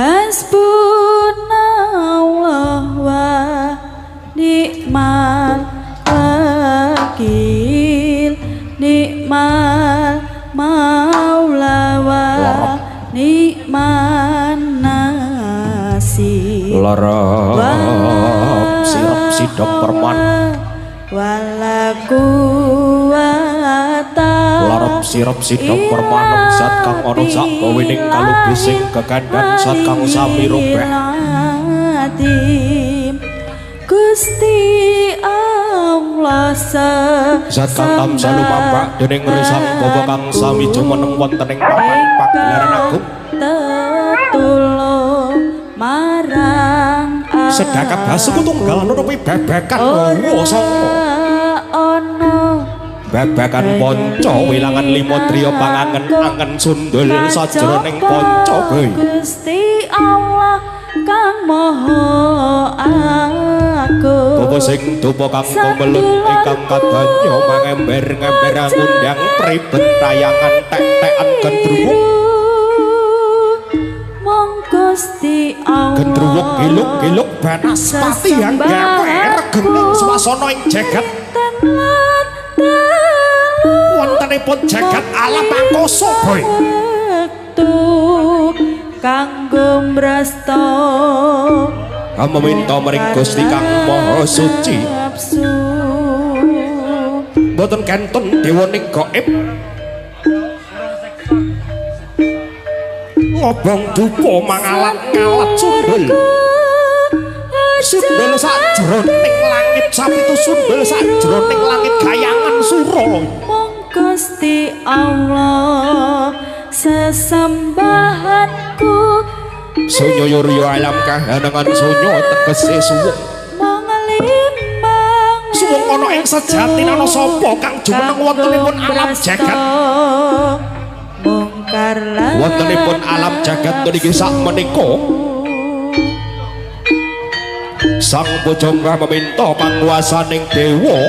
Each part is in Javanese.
Hasbunallah wa ni'mal wakil, ni'mal maula wa ni'man nasir. Larap sirap sidap perman walaku larap sirap sidap permanem zat kang ana sak gawening kalugising kekandan zat kang sami robeh Gusti Allah zat kang tamsa lumambak dening risang bapa kang sami jumeneng wonten ing papan pagelaran agung tetulung marang sedekap basuku tunggal nutupi bebekan wasa bebekan ponco wilangan limo trio pangangen-angen sundul sajroning ponco boy Gusti Allah kang maha agung bapa sing dupa kang kumelut ingkang kadanya mangember-ngember ngundang pribet tayangan tek-tekan gendruwo Gusti Allah gendruwo giluk-giluk banaspati yang gawe regening swasana ing jagat wontenipun jagat alam angkasa boy kanggo mrasta meminta maring Gusti kang maha suci boten kenten dewaning gaib ngobong dupa mangalat-ngalat sundul sundul sajroning langit sapitu sundul sajroning langit gayangan sura Gusti Allah sesembahanku sunyo yurya alam kahanangan sunyo tegese suwung mangelimbang suwung ana ing sejati ana sapa kang jumeneng wontenipun alam jagat wontenipun alam jagat niki sak menika sang pujangga meminta panguwasaning dewa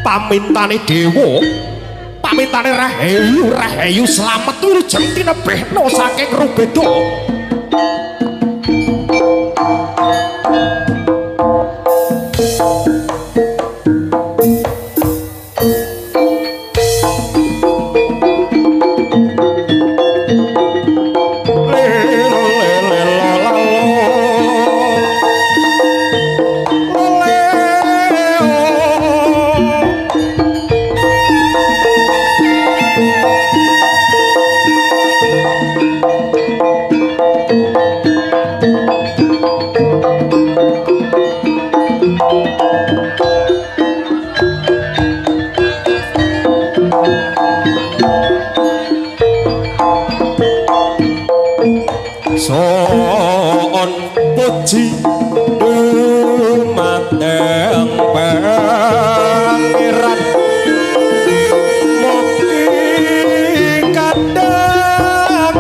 pamintane dewa pamintane rahayu slamet wilujeng tinebehna saking rubeda son puji dumateng pangeran mugi kadang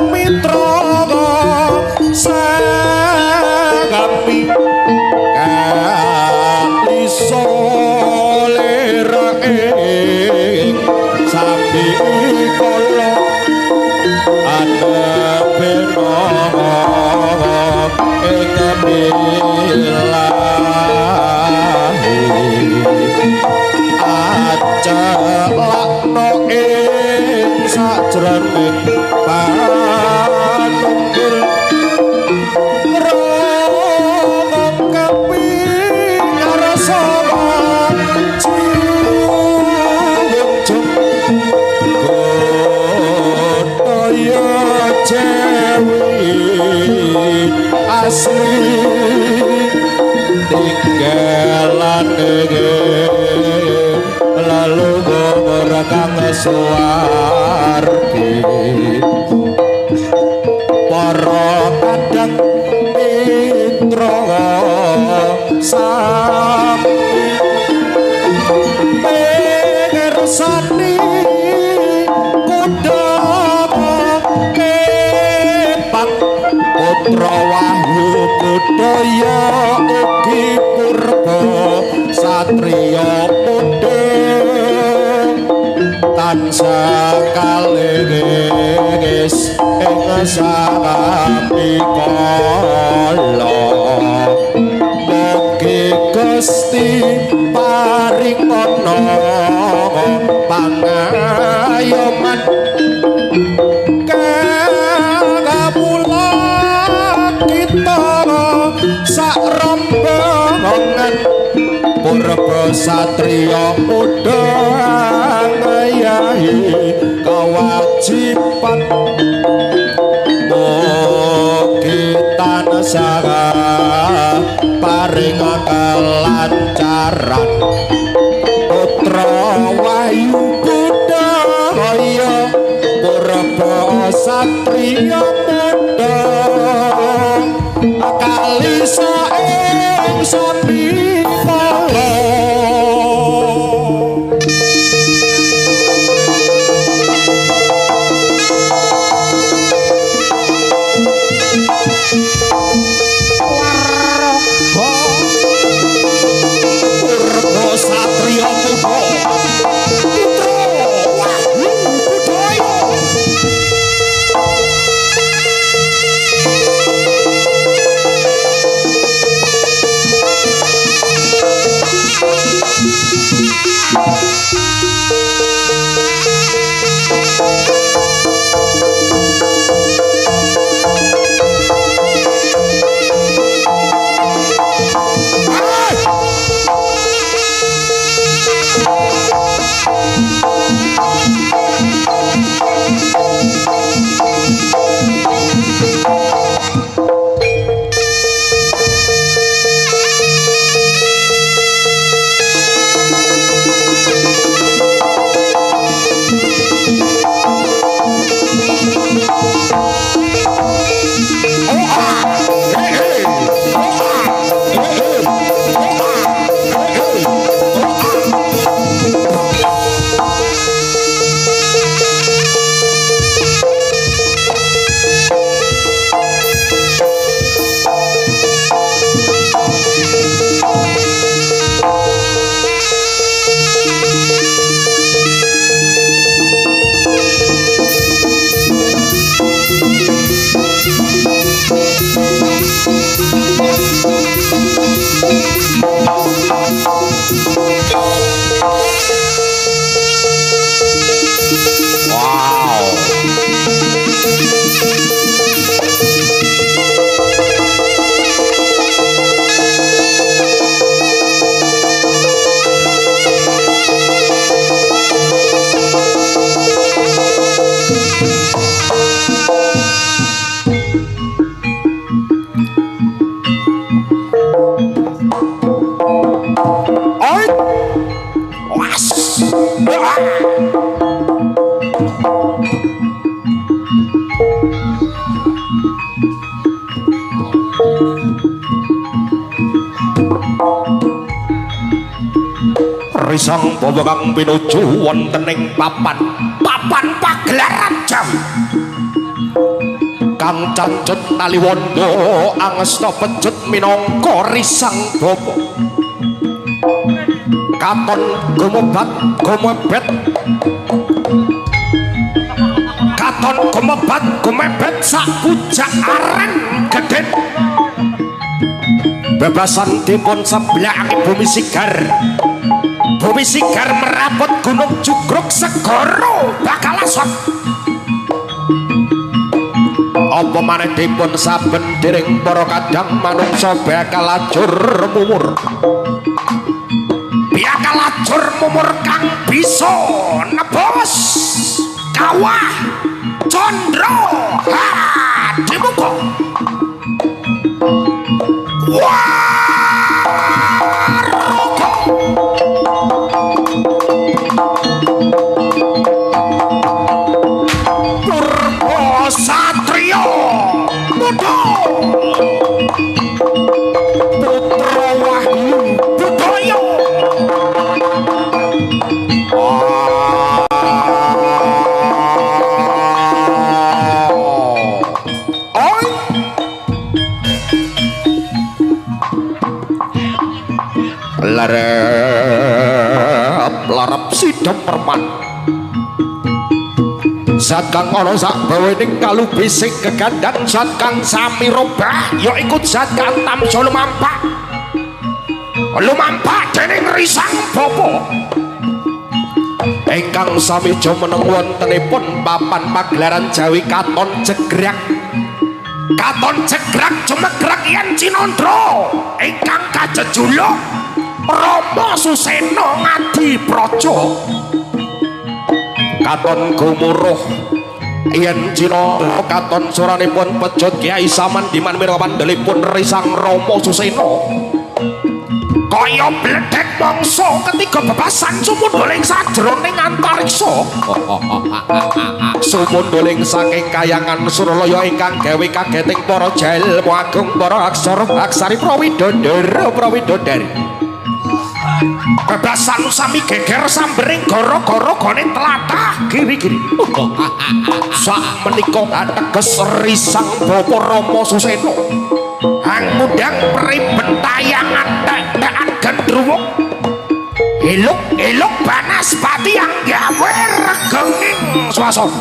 nunggil romong keping ngarasa ciwunjung kaya cewi asli tinggalan lalu merekang suwargi para kadang mitra sami pengersani kuda kepang putra wahyu budaya ugi purba satriya tansah kalengis ing sapikala mugi Gusti paring ana pangayoman kawula kita sak rombongan purba satriya muda ngayahi kewajiban mugi tansah paring kelancaran putra wahyu budaya purba satriya muda kalisa ing samikala Risang bawa kang pinuju wonten ing papan pagelaran jam kang cancut naliwondo angesta pecut minangka risang bawa katon gumebat gumebet katon gumebat gumebet sak pujak aren gedhen bebasan dipun sebelah bumi sigar meraput gunung Jugruk segara bakal asap apa maneh dipun saben dering para kadang manungsa bakal ajur mumur bakal ajur mumur kang bisa nebos kawah condro dimuka Satrio Muda Putra Wahyu Budaya larap sidam perman zat kang ana sak bawening kalubising kegandan zat kang sami robah ya iku zat kang tamsa lumampak dening risang bapa ingkang sami jumeneng wontenipun papan pagelaran Jawi katon jegrak jumegrak yen Cinandra ingkang kajejuluk Rama Susena Ngadi Praja katon gumuruh yen Cinandra katon suranipun pecut Kyai Samandiman mira pandelipun risang Rama Susena kaya bledek mangsa ketiga bebasan sumunduling sajroning antariksa sumunduling saking kayangan Suralaya ingkang gawe kageting para jalma agung para aksari prawidodara bebasan sami geger sambering gara-gara gone tlatah giri-giri sak menika ateges risang bapa Rama Susena hang mundang pribentayangan tek-tekan gendruwo eluk Banaspati yang gawe regenging swasana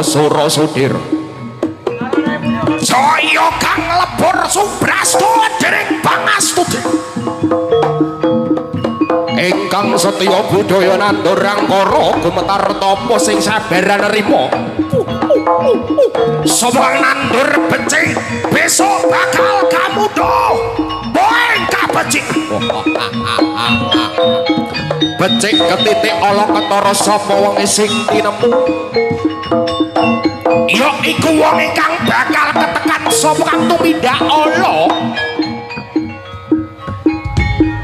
Sura Sudir Jaya kang lebur Subrasto dering Pangastuti ingkang setya budaya nandur angkara gumetar tapa sing sabaran rima sapa nandur becik besok bakal kamuda boeng kabecik becik ketitik ala ketara sapa wong sing tinemu ya iku wong ingkang bakal ketekan sapa kang tumindak ala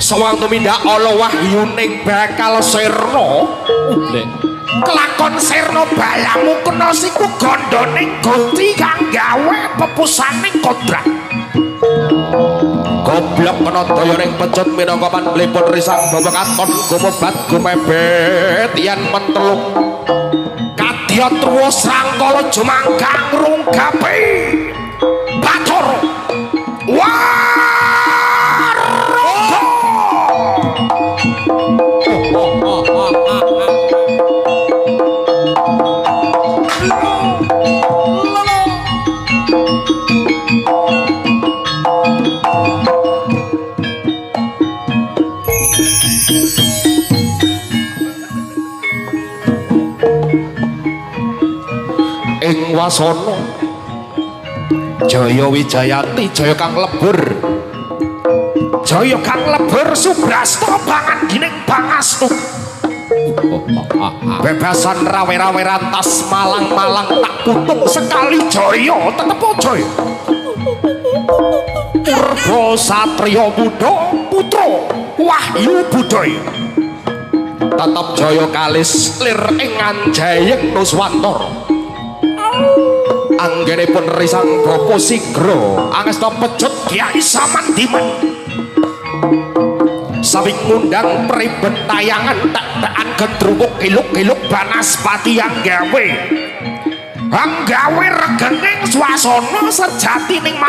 sawang tumindak ala wahyuning bakal sirna kelakon sirna balamu kena siku gondoning gunti kang gawe pepusaning kodrat goblok kena dayaning pecut minangka panlipun risang bapa katon gumebat gumebet yen menteluk kadya truwa srangkala jumangkang runggapi Bathara ing wasana Jaya Wijayati Jaya kang lebur Subrasta bangan gining Pangastu bebasan rawe-rawe rantas malang-malang tak putung sekali Jaya tetep Jaya Purba Satria Muda putra Wahyu Budaya tetep Jaya kalis lir ing Anjayeng Nuswantara anggenipun risang bapa sigra angesta pecut Kyai Samandiman sawing ngundang pribentayangan tek-tekan gendruwo geluk-geluk Banaspati yang gawe anggawe regening swasana sejatining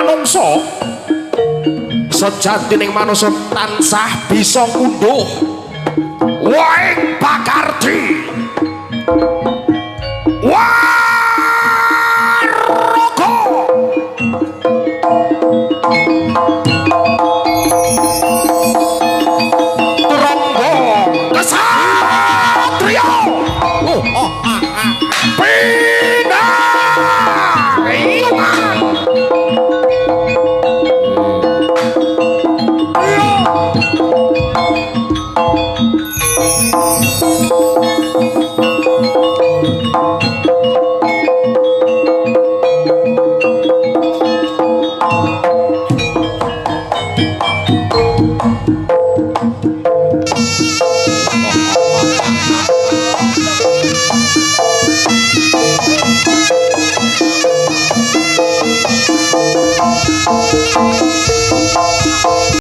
manungsa tansah bisa ngunduh waing pakarti. Wah